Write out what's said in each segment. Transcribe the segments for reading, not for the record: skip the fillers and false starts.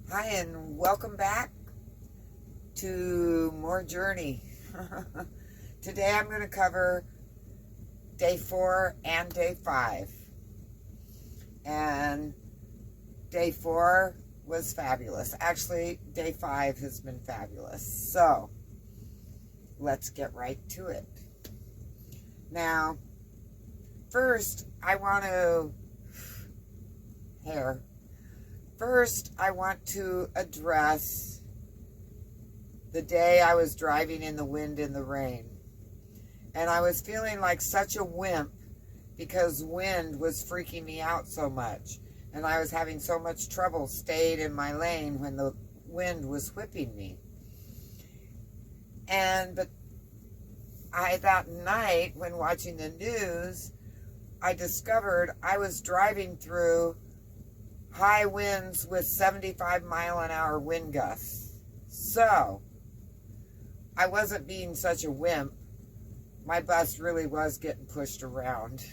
Hi, and welcome back to more journey. Today I'm going to cover day 4 and day 5. And day 4 was fabulous. Actually, day 5 has been fabulous. So, let's get right to it. Now, first, I want to address the day I was driving in the wind and the rain. And I was feeling like such a wimp because wind was freaking me out so much. And I was having so much trouble staying in my lane when the wind was whipping me. But that night, when watching the news, I discovered I was driving through high winds with 75-mile-an-hour wind gusts. So, I wasn't being such a wimp. My bus really was getting pushed around.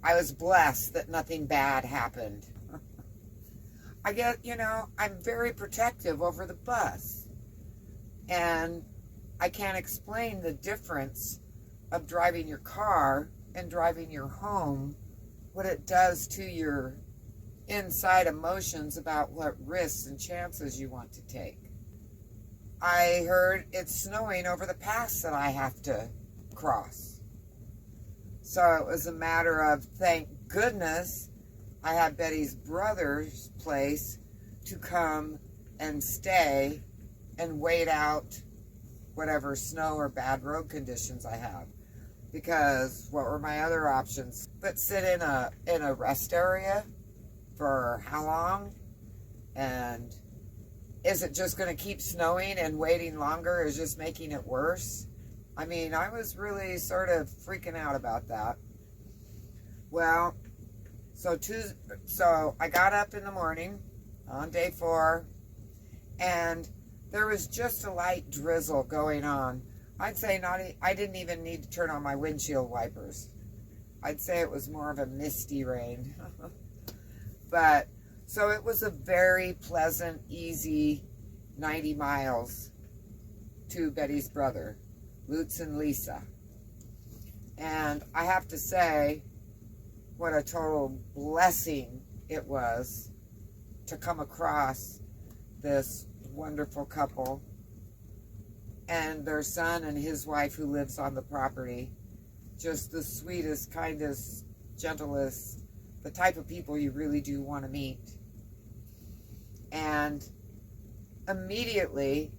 I was blessed that nothing bad happened. I'm very protective over the bus. And I can't explain the difference of driving your car and driving your home, what it does to your inside emotions about what risks and chances you want to take. I heard it's snowing over the pass that I have to cross. So it was a matter of, thank goodness, I had Betty's brother's place to come and stay and wait out whatever snow or bad road conditions I have. Because what were my other options? But sit in a rest area for how long? And is it just going to keep snowing and waiting longer is just making it worse? I mean, I was really sort of freaking out about that. Well, so I got up in the morning on day 4, and there was just a light drizzle going on. I'd say I didn't even need to turn on my windshield wipers. I'd say it was more of a misty rain. But, so it was a very pleasant, easy 90 miles to Betty's brother, Lutz and Lisa. And I have to say, what a total blessing it was to come across this wonderful couple and their son and his wife who lives on the property. Just the sweetest, kindest, gentlest, the type of people you really do want to meet. And immediately,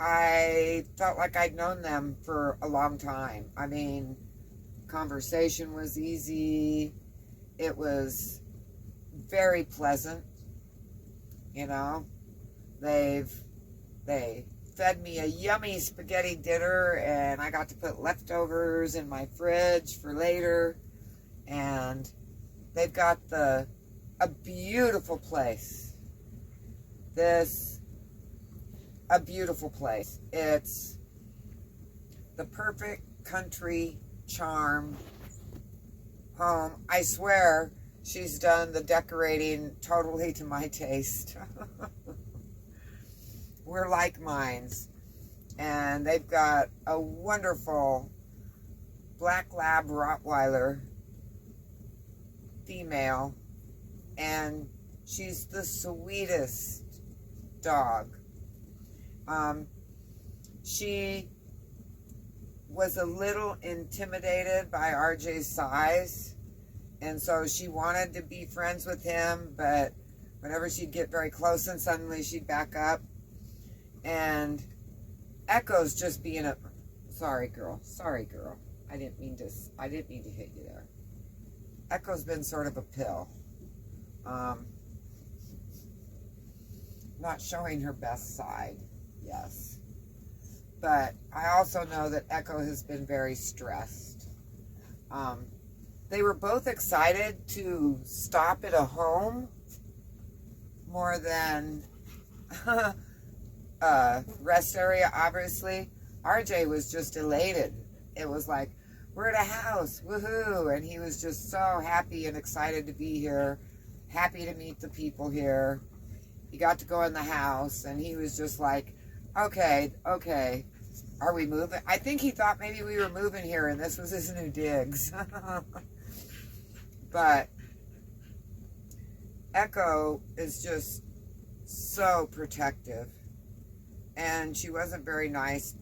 I felt like I'd known them for a long time. I mean, conversation was easy. It was very pleasant. They fed me a yummy spaghetti dinner, and I got to put leftovers in my fridge for later. And they've got a beautiful place. A beautiful place. It's the perfect country charm home. I swear she's done the decorating totally to my taste. We're like minds. And they've got a wonderful black lab Rottweiler female, and she's the sweetest dog. She was a little intimidated by RJ's size, and so she wanted to be friends with him, but whenever she'd get very close and suddenly she'd back up. And Echo's just being a sorry girl. I didn't mean to hit you there. Echo's been sort of a pill. Not showing her best side, yes. But I also know that Echo has been very stressed. They were both excited to stop at a home more than rest area, obviously. RJ was just elated. It was like, we're at a house, woohoo! And he was just so happy and excited to be here, happy to meet the people here. He got to go in the house, and he was just like, okay, are we moving? I think he thought maybe we were moving here, and this was his new digs. But Echo is just so protective, and she wasn't very nice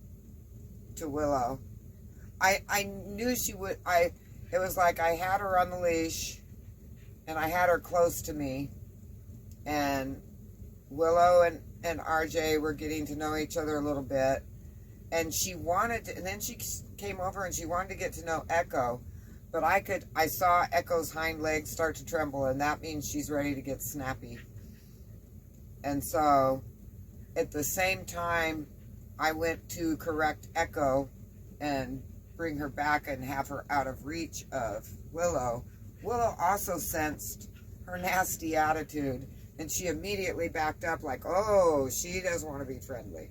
to Willow. I knew she would. It was like I had her on the leash, and I had her close to me, and Willow and RJ were getting to know each other a little bit, and she wanted to, and then she came over and she wanted to get to know Echo, but I saw Echo's hind legs start to tremble, and that means she's ready to get snappy. And so at the same time I went to correct Echo and bring her back and have her out of reach of Willow, Willow also sensed her nasty attitude, and she immediately backed up like, oh, she doesn't want to be friendly.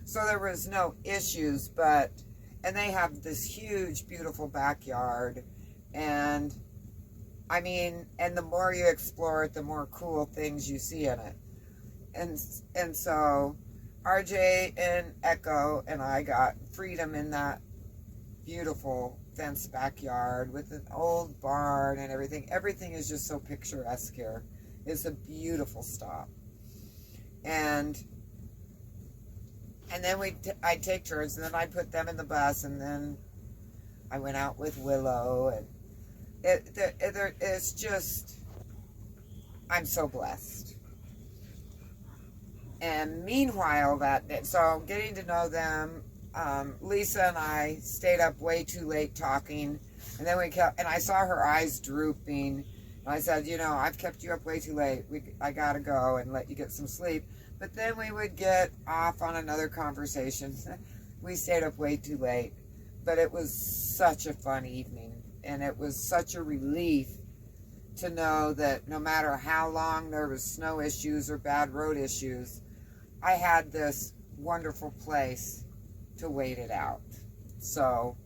So there was no issues, and they have this huge, beautiful backyard, and I mean, and the more you explore it, the more cool things you see in it. And so RJ and Echo and I got freedom in that beautiful fenced backyard with an old barn and everything. Everything is just so picturesque here. It's a beautiful stop. And then I'd take turns, and then I'd put them in the bus, and then I went out with Willow, and it's just, I'm so blessed. And meanwhile, so getting to know them, Lisa and I stayed up way too late talking, and then and I saw her eyes drooping, and I said, you know, I've kept you up way too late. I gotta go and let you get some sleep. But then we would get off on another conversation. We stayed up way too late, but it was such a fun evening, and it was such a relief to know that no matter how long there was snow issues or bad road issues, I had this wonderful place to wait it out. So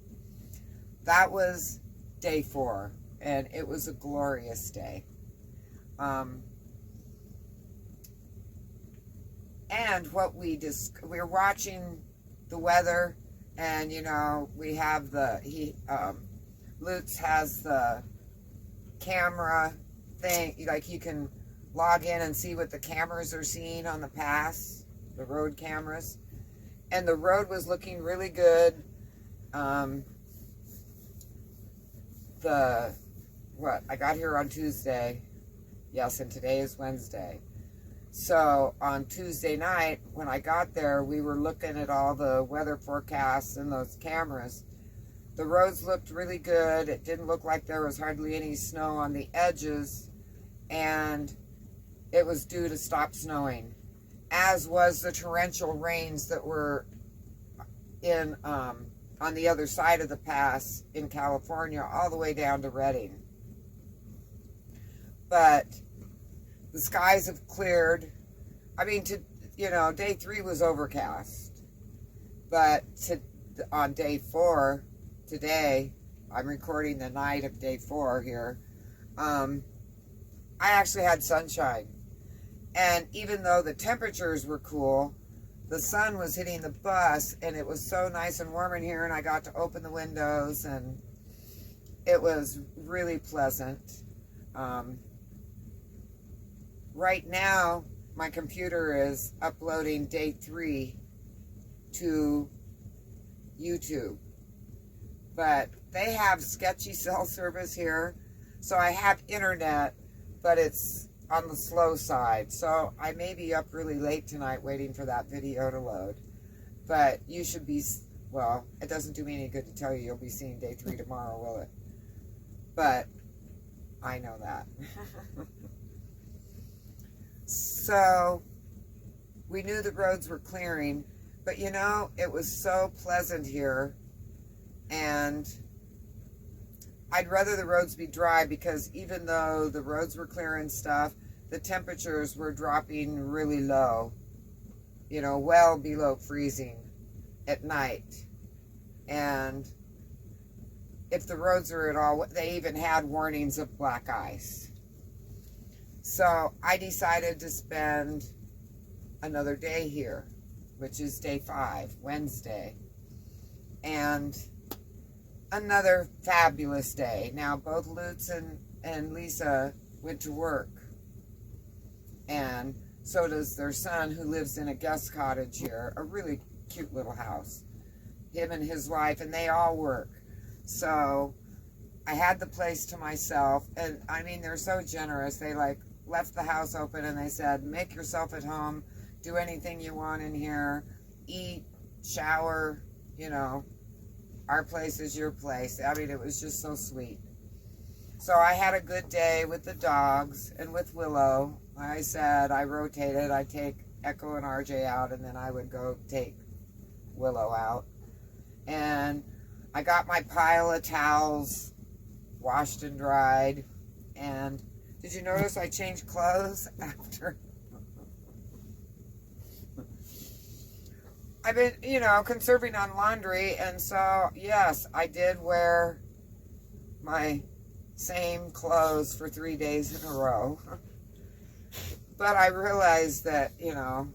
that was day 4, and it was a glorious day. And what we were watching the weather, and you know, we have Lutz has the camera thing, like you can log in and see what the cameras are seeing on the pass, the road cameras, and the road was looking really good. I got here on Tuesday, yes, and today is Wednesday. So on Tuesday night, when I got there, we were looking at all the weather forecasts and those cameras. The roads looked really good. It didn't look like there was hardly any snow on the edges, and it was due to stop snowing, as was the torrential rains that were in on the other side of the pass in California, all the way down to Redding. But the skies have cleared. I mean, day 3 was overcast, but on day 4, today, I'm recording the night of day 4 here, I actually had sunshine. And even though the temperatures were cool, the sun was hitting the bus, and it was so nice and warm in here, and I got to open the windows, and it was really pleasant. Right now, my computer is uploading day 3 to YouTube. But they have sketchy cell service here, so I have internet, but it's on the slow side. So I may be up really late tonight waiting for that video to load. But you should be, well, it doesn't do me any good to tell you you'll be seeing day 3 tomorrow, will it? But I know that. So we knew the roads were clearing, but you know, it was so pleasant here, and I'd rather the roads be dry, because even though the roads were clear and stuff, the temperatures were dropping really low, you know, well below freezing at night. And if the roads are at all, they even had warnings of black ice. So I decided to spend another day here, which is day 5, Wednesday. And another fabulous day. Now, both Lutz and Lisa went to work. And so does their son, who lives in a guest cottage here, a really cute little house. Him and his wife, and they all work. So I had the place to myself, and I mean, they're so generous. They like left the house open and they said, make yourself at home, do anything you want in here, eat, shower, you know, our place is your place. I mean, it was just so sweet. So I had a good day with the dogs and with Willow. Like I said, I rotated. I'd take Echo and RJ out, and then I would go take Willow out. And I got my pile of towels washed and dried. And did you notice I changed clothes after? I've been, you know, conserving on laundry, and so, yes, I did wear my same clothes for 3 days in a row. But I realized that, you know,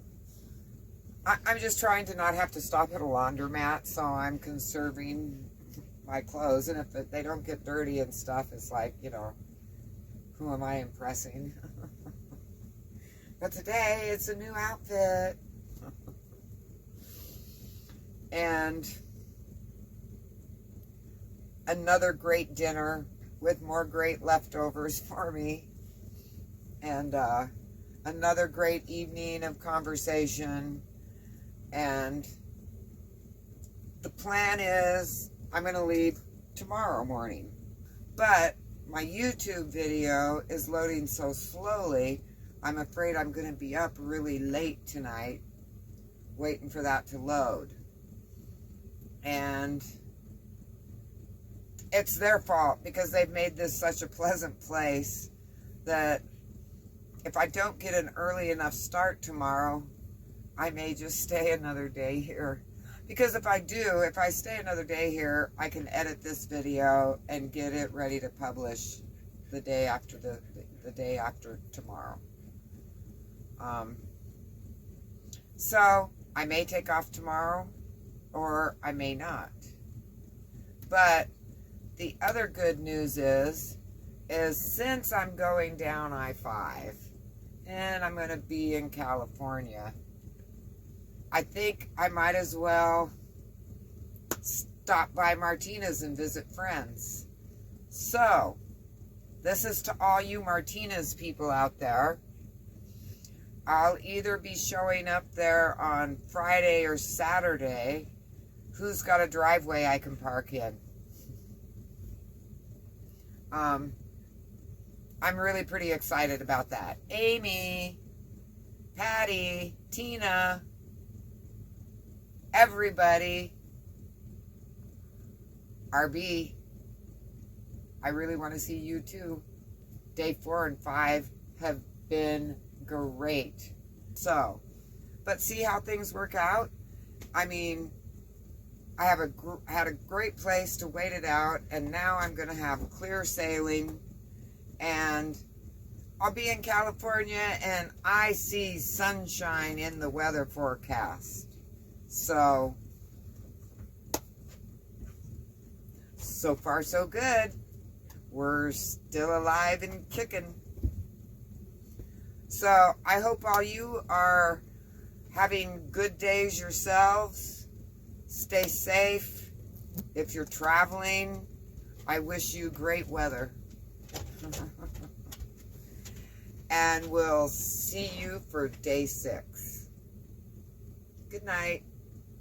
I'm just trying to not have to stop at a laundromat, so I'm conserving my clothes. And if they don't get dirty and stuff, it's like, you know, who am I impressing? But today, it's a new outfit. And another great dinner with more great leftovers for me. And another great evening of conversation. And the plan is I'm going to leave tomorrow morning. But my YouTube video is loading so slowly, I'm afraid I'm going to be up really late tonight waiting for that to load. And it's their fault because they've made this such a pleasant place that if I don't get an early enough start tomorrow, I may just stay another day here. Because if I stay another day here, I can edit this video and get it ready to publish the day after the day after tomorrow. So I may take off tomorrow, or I may not. But the other good news is since I'm going down I-5 and I'm going to be in California, I think I might as well stop by Martinez and visit friends. So, this is to all you Martinez people out there. I'll either be showing up there on Friday or Saturday. Who's got a driveway I can park in? I'm really pretty excited about that. Amy, Patty, Tina, everybody, RB, I really want to see you too. Day 4 and 5 have been great. So, but see how things work out? I mean, I have had a great place to wait it out, and now I'm going to have clear sailing, and I'll be in California, and I see sunshine in the weather forecast. So far so good. We're still alive and kicking. So I hope all you are having good days yourselves. Stay safe. If you're traveling, I wish you great weather. And we'll see you for day 6. Good night.